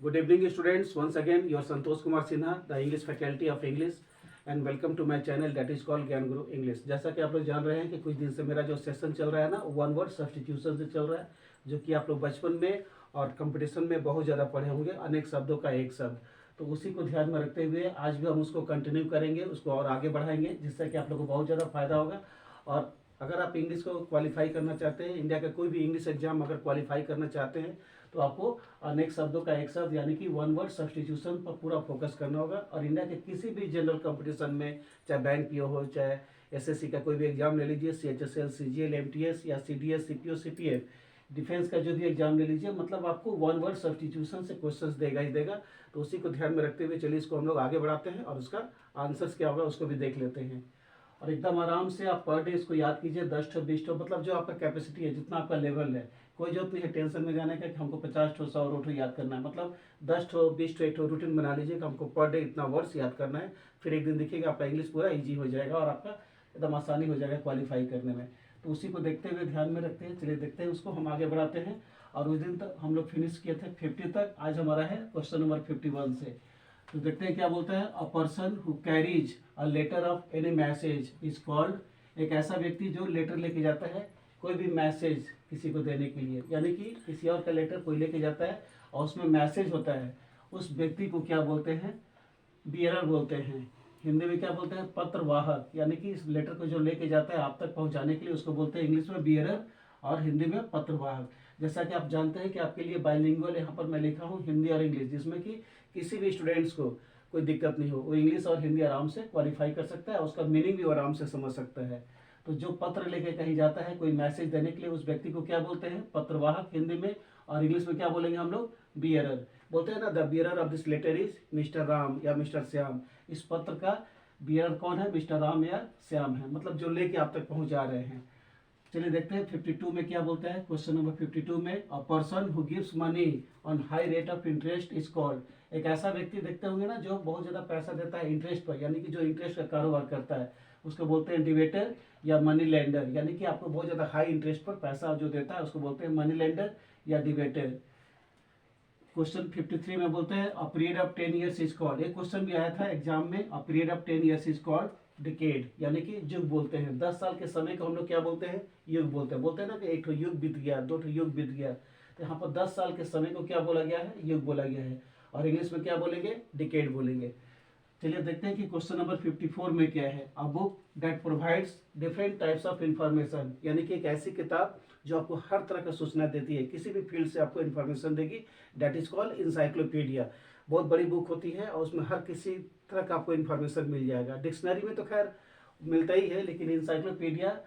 Good evening, students. Once again, your Santosh Kumar Sinha, the English faculty of English, and welcome to my channel that is called ज्ञान गुरु English. जैसा कि आप लोग जान रहे हैं कि कुछ दिन से मेरा जो सेशन चल रहा है ना, वन वर्ड सब्स्टिट्यूशन से चल रहा है, जो कि आप लोग बचपन में और कंपटीशन में बहुत ज़्यादा पढ़े होंगे, अनेक शब्दों का एक शब्द। तो उसी को ध्यान में रखते हुए आज भी हम उसको कंटिन्यू करेंगे, उसको और आगे बढ़ाएंगे, जिससे कि आप लोग को बहुत ज़्यादा फायदा होगा। और अगर आप इंग्लिश को क्वालिफाई करना चाहते हैं, इंडिया का कोई भी इंग्लिश एग्जाम अगर क्वालिफाई करना चाहते हैं, तो आपको अनेक शब्दों का एक शब्द यानी कि वन वर्ड सब्स्टिट्यूशन पर पूरा फोकस करना होगा। और इंडिया के किसी भी जनरल कंपटीशन में, चाहे बैंक पीओ हो, चाहे एसएससी का कोई भी एग्जाम ले लीजिए, सीएचएसएल, सीजीएल, एमटीएस या सीडीएस, सीपीओ, सीपीएफ, डिफेंस का जो भी एग्जाम ले लीजिए, मतलब आपको वन वर्ड सब्स्टिट्यूशन से क्वेश्चंस देगा ही देगा। तो उसी को ध्यान में रखते हुए चलिए इसको हम लोग आगे बढ़ाते हैं और उसका आंसर्स क्या होगा उसको भी देख लेते हैं। और एकदम आराम से आप पर डे इसको याद कीजिए, 10 ठो 20 ठो, मतलब जो आपका कैपेसिटी है, जितना आपका लेवल है। कोई जरूरत नहीं है टेंशन में जाने का कि हमको 50 ठो 100 ठो याद करना है। मतलब 10 ठो 20 ठो एक ठो रूटीन बना लीजिए कि हमको पर डे इतना वर्ड्स याद करना है। फिर एक दिन देखिएगा आपका इंग्लिश पूरा ईजी हो जाएगा और आपका एकदम आसानी हो जाएगा क्वालिफाई करने में। तो उसी को देखते हुए ध्यान में रखते हैं, चलिए देखते हैं उसको, हम आगे बढ़ाते हैं। और उस दिन तक हम लोग फिनिश किए थे 50 तक, आज हमारा है क्वेश्चन नंबर 51 से। तो देखते हैं क्या बोलता है। A person who carries a letter of any message is called, एक ऐसा व्यक्ति जो लेटर लेके जाता है कोई भी मैसेज किसी को देने के लिए, यानी कि किसी और का लेटर कोई लेके जाता है और उसमें मैसेज होता है, उस व्यक्ति को क्या बोलते हैं? बियरर बोलते हैं। हिंदी में क्या बोलते हैं? पत्रवाहक। यानी कि इस लेटर को जो लेके जाता है आप तक पहुंचाने के लिए, उसको बोलते हैं इंग्लिश में बियरर और हिंदी में पत्रवाहक। जैसा कि आप जानते हैं कि आपके लिए बाइलिंगुअल यहाँ पर मैं लिखा हूँ हिंदी और इंग्लिश, जिसमें कि किसी भी स्टूडेंट्स को कोई दिक्कत नहीं हो, वो इंग्लिश और हिंदी आराम से क्वालिफाई कर सकता है, उसका मीनिंग भी आराम से समझ सकता है। तो जो पत्र लेके कहीं जाता है कोई मैसेज देने के लिए, उस व्यक्ति को क्या बोलते हैं? पत्रवाहक हिंदी में, और इंग्लिश में क्या बोलेंगे हम लोग? बियरर। बोलते हैं ना, the bearer of this letter is mister Ram या मिस्टर श्याम। इस पत्र का बियरर कौन है? मिस्टर राम या श्याम है, मतलब जो लेके आप तक पहुंचा रहे हैं। चलिए देखते हैं 52 में क्या बोलता है। क्वेश्चन नंबर 52 में, अ person who gives money on high rate of interest is called, एक ऐसा व्यक्ति देखते होंगे ना जो बहुत ज़्यादा पैसा देता है इंटरेस्ट पर, यानी कि जो इंटरेस्ट का कारोबार करता है, उसको बोलते हैं डिवेटर या मनी लेंडर। यानी कि आपको बहुत ज़्यादा हाई इंटरेस्ट पर पैसा जो देता है उसको बोलते हैं मनी लेंडर या डिवेटर। क्वेश्चन 53 में बोलते हैं a period of 10 years is called, एक क्वेश्चन भी आया था एग्जाम में, a period of 10 years is called decade, यानी कि युग बोलते हैं। 10 साल के समय को हम लोग क्या बोलते हैं? युग बोलते हैं। बोलते हैं ना कि एक ठो युग बीत गया, 2 ठो युग बीत गया, तो यहाँ पर 10 साल के समय को क्या बोला गया है? युग बोला गया है। और इंग्लिश में क्या बोलेंगे? डिकेड बोलेंगे। चलिए देखते हैं कि क्वेश्चन नंबर 54 में क्या है। A book that provides different types of information, यानी कि एक ऐसी किताब जो आपको हर तरह का सूचना देती है, किसी भी फील्ड से आपको इन्फॉर्मेशन देगी, दैट इज कॉल्ड इंसाइक्लोपीडिया। बहुत बड़ी बुक होती है और उसमें हर किसी तरह का आपको इन्फॉर्मेशन मिल जाएगा। डिक्शनरी में तो खैर मिलता ही है, लेकिन इंसाइक्लोपीडिया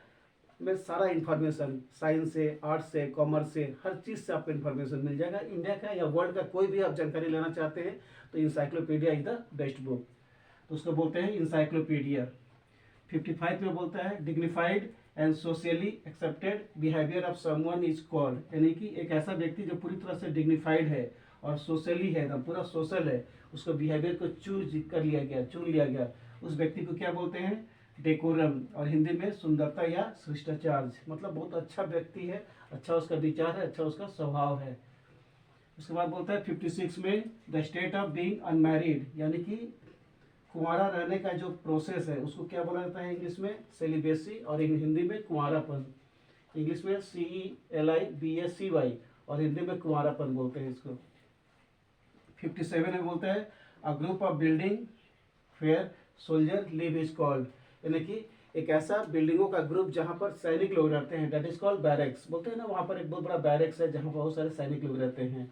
में सारा इन्फॉर्मेशन, साइंस से, आर्ट्स से, कॉमर्स से, हर चीज़ से आपको इन्फॉर्मेशन मिल जाएगा। इंडिया का या वर्ल्ड का कोई भी आप जानकारी लेना चाहते हैं तो encyclopedia is the best book, तो उसको बोलते हैं इंसाइक्लोपीडिया। 55 में बोलता है dignified and socially accepted behaviour of someone is called, यानी कि एक ऐसा व्यक्ति जो पूरी तरह से डिग्निफाइड है और सोशली है, एकदम पूरा सोशल है, उसको बिहेवियर को चूज कर लिया गया, चुन लिया गया, उस व्यक्ति को क्या बोलते हैं? डेकोरम, और हिंदी में सुंदरता या शिष्टाचार। मतलब बहुत अच्छा व्यक्ति है, अच्छा उसका विचार है, अच्छा उसका स्वभाव है। उसके बाद बोलता है 56 में the state of being unmarried, यानी कि कुंवारा रहने का जो प्रोसेस है उसको क्या बोला जाता है? इंग्लिश में सेलिबेसी और हिंदी में कुंवारापन। इंग्लिश में CELIBACY और हिंदी में कुंवारापन बोलते हैं इसको। 57 में बोलता है a group of building where soldier live is called, यानी कि एक ऐसा बिल्डिंगों का ग्रुप जहाँ पर सैनिक लोग रहते हैं, दैट इज कॉल्ड बैरक्स। बोलते हैं ना वहाँ पर एक बहुत बड़ा बैरक्स है जहाँ पर बहुत सारे सैनिक लोग रहते हैं।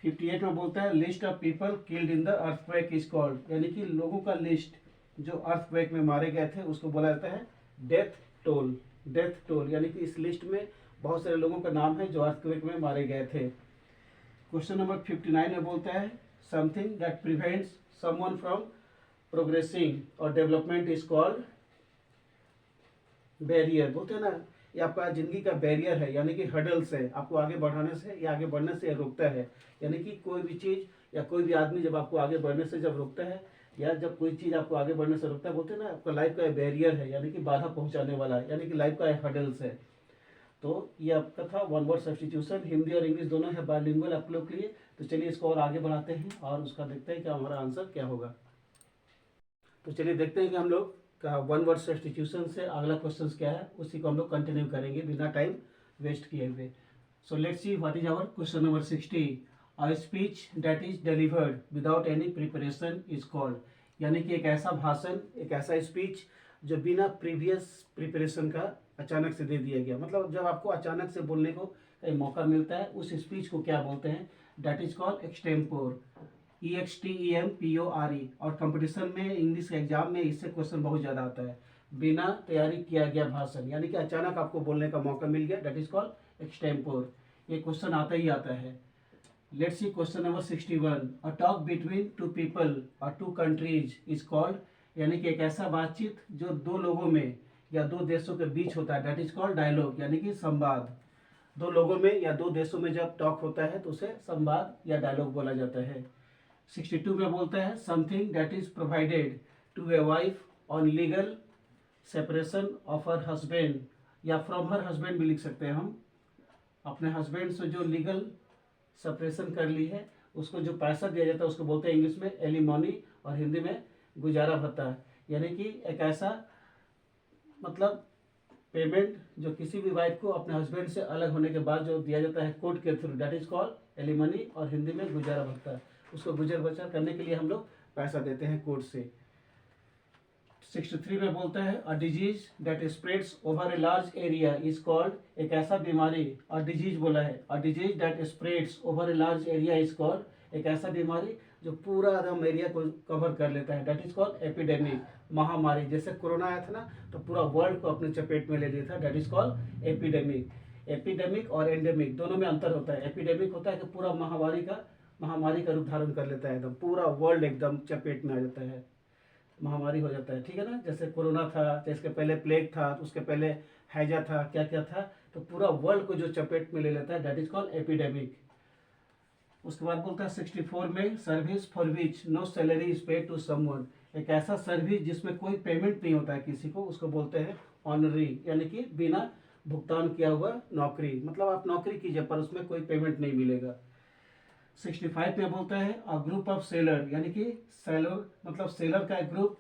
58 में बोलता है list of people killed in the earthquake is called, यानी कि लोगों का लिस्ट जो अर्थक्वेक में मारे गए थे उसको बोला जाता है डेथ टोल। डेथ टोल यानी कि इस लिस्ट में बहुत सारे लोगों का नाम है जो अर्थक्वेक में मारे गए थे। क्वेश्चन नंबर 59 में बोलता है something that prevents someone from progressing और डेवलपमेंट इज कॉल्ड बैरियर। बोलते हैं ना ये आपका जिंदगी का बैरियर है, यानी कि हर्डल्स है, आपको आगे बढ़ाने से या आगे बढ़ने से रोकता है। यानी कि कोई भी चीज़ या कोई भी आदमी जब आपको आगे बढ़ने से जब रोकता है, या जब कोई चीज़ आपको आगे बढ़ने से रोकता है, बोलते हैं ना आपका लाइफ का बैरियर है, यानी कि बाधा पहुंचाने वाला है, यानी कि लाइफ का हर्डल्स है। तो ये आपका था वन वर्ड सब्स्टिट्यूशन। हिंदी और इंग्लिश दोनों है बाइलिंगुअल आप लोग के लिए। तो चलिए इसको और आगे बढ़ाते हैं और उसका देखते हैं कि हमारा आंसर क्या होगा। तो चलिए देखते हैं कि हम लोग का वन वर्ड सब्स्टिट्यूशन से अगला क्वेश्चन क्या है, उसी को हम लोग कंटिन्यू करेंगे बिना टाइम वेस्ट किए हुए। So let's see what is our question number 60। A speech that is delivered without any preparation is called, यानी कि एक ऐसा भाषण, एक ऐसा स्पीच जो बिना प्रीवियस प्रिपरेशन का अचानक से दे दिया गया। मतलब जब आपको अचानक से बोलने को कहीं मौका मिलता है, उस स्पीच को क्या बोलते हैं, that is called extempore, EXTEMPORE। और कंपटीशन में, इंग्लिश के एग्जाम में इससे क्वेश्चन बहुत ज़्यादा आता है। बिना तैयारी किया गया भाषण, यानी कि अचानक आपको बोलने का मौका मिल गया, दैट इज कॉल्ड एक्सटेम्पोर। ये क्वेश्चन आता ही आता है। Let's see question number 61। A talk between two people और टू कंट्रीज इज कॉल्ड, यानी कि एक ऐसा बातचीत जो दो लोगों में या दो देशों के बीच होता है, दैट इज कॉल्ड डायलॉग, यानी कि संवाद। दो लोगों में या दो देशों में जब टॉक होता है तो उसे संवाद या डायलॉग बोला जाता है। 62 में बोलता है something that is provided to a wife on legal separation of her husband, या फ्रॉम हर हस्बैंड भी लिख सकते हैं हम। अपने हस्बैंड से जो लीगल सेपरेशन कर ली है, उसको जो पैसा दिया जाता है उसको बोलते हैं इंग्लिश में एलिमोनी और हिंदी में गुजारा भत्ता। यानी कि एक ऐसा मतलब पेमेंट जो किसी भी वाइफ को अपने हस्बैंड से अलग होने के बाद जो दिया जाता है कोर्ट के through, that is called alimony और हिंदी में गुजारा भत्ता। उसको गुजर बसर करने के लिए हम लोग पैसा देते हैं कोर्ट से। 63 में बोलता है a disease that spreads over a large area is called, एक ऐसा बीमारी, अ डिजीज बोला है, a disease that spreads over a large area is called, एक ऐसा बीमारी जो पूरा एकदम एरिया को कवर कर लेता है, दैट इज कॉल्ड एपिडेमिक, महामारी। जैसे कोरोना आया था ना, तो पूरा वर्ल्ड को अपने चपेट में ले लिया था, that is called epidemic. Epidemic और एंडेमिक दोनों में अंतर होता है। एपिडेमिक होता है कि पूरा महामारी का रूप धारण कर लेता है, एकदम पूरा वर्ल्ड एकदम चपेट में आ जाता है, महामारी हो जाता है, ठीक है ना। जैसे कोरोना था, तो इसके पहले प्लेग था, तो उसके पहले हैजा था, क्या क्या था, तो पूरा वर्ल्ड को जो चपेट में ले लेता है, दैट इज कॉल्ड एपिडेमिक। उसके बाद बोलता है 64 में service for which no salary is paid to someone, एक ऐसा सर्विस जिसमें कोई पेमेंट नहीं होता है किसी को, उसको बोलते हैं ऑनरी, यानी कि बिना भुगतान किया हुआ नौकरी। मतलब आप नौकरी कीजिए पर उसमें कोई पेमेंट नहीं मिलेगा। 65 में बोलता है अ ग्रुप ऑफ सेलर, यानी कि सेलर मतलब सेलर का एक ग्रुप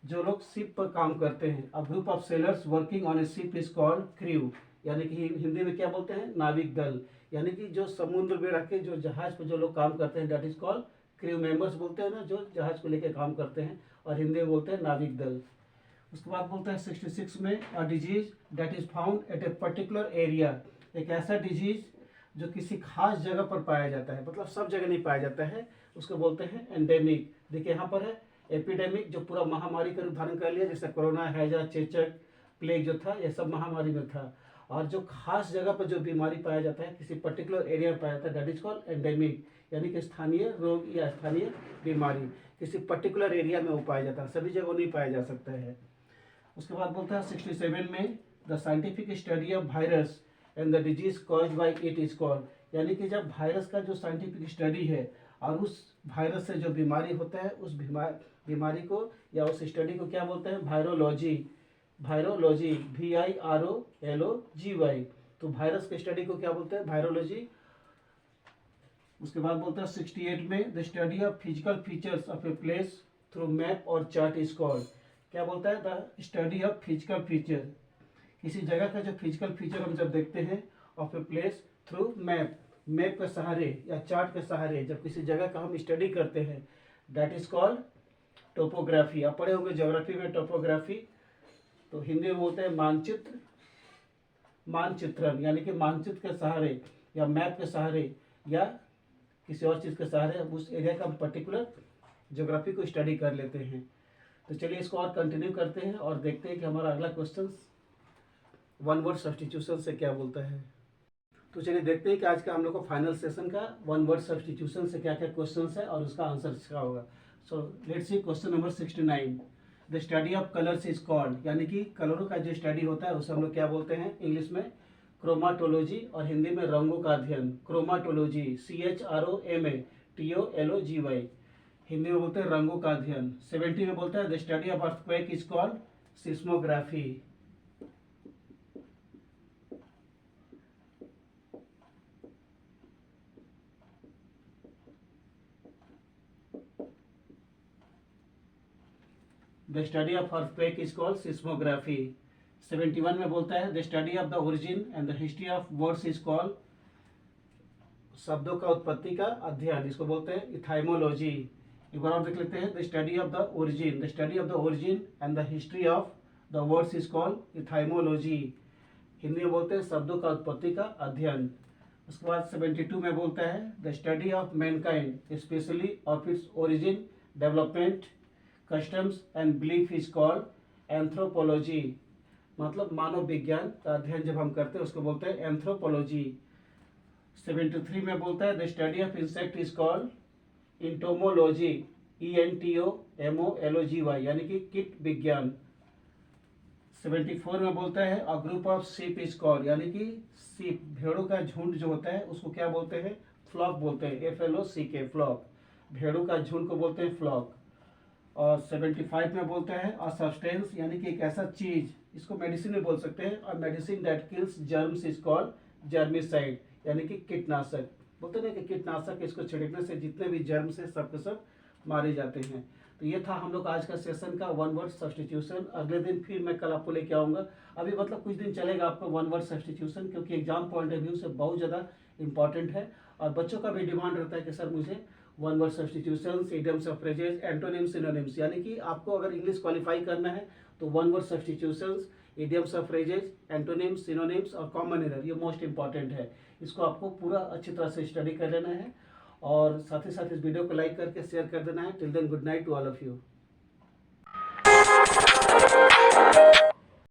जो लोग शिप पर काम करते हैं। अ group of sellers working on A ship is called crew, यानी कि हिंदी में क्या बोलते हैं, नाविक दल। यानी कि जो समुद्र में रख के जो जहाज पर जो लोग काम करते हैं, that is called crew members बोलते हैं ना, जो जहाज को लेकर काम करते हैं, और हिंदी में बोलते हैं नाविक दल। उसके बाद बोलता है 66 में a disease that is found at a particular area, एक ऐसा डिजीज जो किसी खास जगह पर पाया जाता है, मतलब सब जगह नहीं पाया जाता है, उसको बोलते हैं एंडेमिक। देखिए यहाँ पर है एपिडेमिक, जो पूरा महामारी का रूप धारण कर लिया, जैसे कोरोना, हैजा, चेचक, प्लेग जो था, ये सब महामारी में था। और जो खास जगह पर जो बीमारी पाया जाता है, किसी पर्टिकुलर एरिया में पाया जाता है, दैट इज कॉल्ड एंडेमिक, यानी कि स्थानीय रोग या स्थानीय बीमारी, किसी पर्टिकुलर एरिया में वो पाया जाता है, सभी जगह नहीं पाया जा सकता है। उसके बाद बोलता है 67 में the scientific study of virus and the disease caused by it is called, यानी कि जब वायरस का जो साइंटिफिक स्टडी है और उस वायरस से जो बीमारी होता है, उस बीमारी को या उस स्टडी को क्या बोलते हैं, वायरोलॉजी। वायरोलॉजी VIROLOGY, तो वायरस के स्टडी को क्या बोलते हैं, वायरोलॉजी। उसके बाद बोलता है 68 में the study of physical features of a place through map और चार्ट इज कॉल्ड, क्या बोलता है, the study of physical feature, किसी जगह का जो फिजिकल फीचर हम जब देखते हैं of a place through map, map के सहारे या चार्ट के सहारे जब किसी जगह का हम स्टडी करते हैं, दैट इज कॉल्ड टोपोग्राफी। आप पढ़े होंगे ज्योग्राफी में टोपोग्राफी, तो हिंदी में बोलते हैं मानचित्र, मानचित्रण, यानी कि मानचित्र के सहारे या मैप के सहारे या किसी और चीज़ के सहारे उस एरिया का हम पर्टिकुलर ज्योग्राफी को स्टडी कर लेते हैं। तो चलिए इसको और कंटिन्यू करते हैं और देखते हैं कि हमारा अगला क्वेश्चन वन वर्ड सब्स्टिट्यूशन से क्या बोलता है। तो चलिए देखते हैं कि आज का हम लोग को फाइनल सेशन का वन वर्ड सब्स्टिट्यूशन से क्या क्या क्वेश्चन है और उसका आंसर क्या होगा। सो let's C question number 69। The study of colours is called, यानी कि कलरों का जो स्टडी होता है उसे हम लोग क्या बोलते हैं, इंग्लिश में क्रोमाटोलॉजी और हिंदी में रंगों का अध्ययन, क्रोमाटोलॉजी CHROMATOLOGY, हिंदी में बोलते हैं रंगों का अध्ययन। 70 में बोलता है the study of earthquake is called seismography. The study of earthquake is called seismography. 71 में बोलता है the study of the origin and the history of words is called, शब्दों का उत्पत्ति का अध्ययन, इसको बोलते हैं इथाइमोलॉजी। एक बार और देख लेते हैं, the study of the origin, the study of the origin and the history of the words is called etymology. Hindi में बोलते हैं शब्दों का उत्पत्ति का अध्ययन। उसके बाद 72 में बोलता है the study of Mankind specially of its origin, development, customs and belief is called anthropology. मतलब मानव विज्ञान का अध्ययन जब हम करते हैं उसको बोलते हैं एंथ्रोपोलॉजी। 73 में बोलता है the study of insect is called entomology, ENTOMOLOGY, यानी कि कीट विज्ञान। 74 में बोलता है a group of sheep is called, यानी कि शीप, भेड़ों का झुंड जो होता है उसको क्या बोलते हैं, फ्लॉक बोलते हैं, FLOCK, फ्लॉक। भेड़ों का झुंड को बोलते हैं फ्लॉक। और 75 में बोलता है अ सब्सटेंस, यानी कि एक ऐसा चीज, इसको मेडिसिन भी बोल सकते हैं, और medicine that kills germs is called germicide, यानी कि कीटनाशक। बोलते हैं कि कीटनाशक, इसको छिड़कने से जितने भी जर्म्स है सब के सब मारे जाते हैं। तो ये था हम लोग आज का सेशन का वन वर्ड सब्स्टिट्यूशन। अगले दिन फिर मैं कल आपको लेके आऊँगा। अभी मतलब कुछ दिन चलेगा आपको वन वर्ड सब्स्टिट्यूशन, क्योंकि एग्जाम पॉइंट ऑफ व्यू से बहुत ज़्यादा इंपॉर्टेंट है। और बच्चों का भी डिमांड रहता है कि सर मुझे one word substitution, idioms of phrases, antonyms, synonyms, यानी कि आपको अगर इंग्लिश क्वालिफाई करना है तो one word substitutions, idioms of phrases, antonyms, synonyms और कॉमन एरर, ये मोस्ट इंपॉर्टेंट है। इसको आपको पूरा अच्छी तरह से स्टडी कर लेना है, और साथ ही साथ इस वीडियो को लाइक करके शेयर कर देना है। Till then good night to all of you.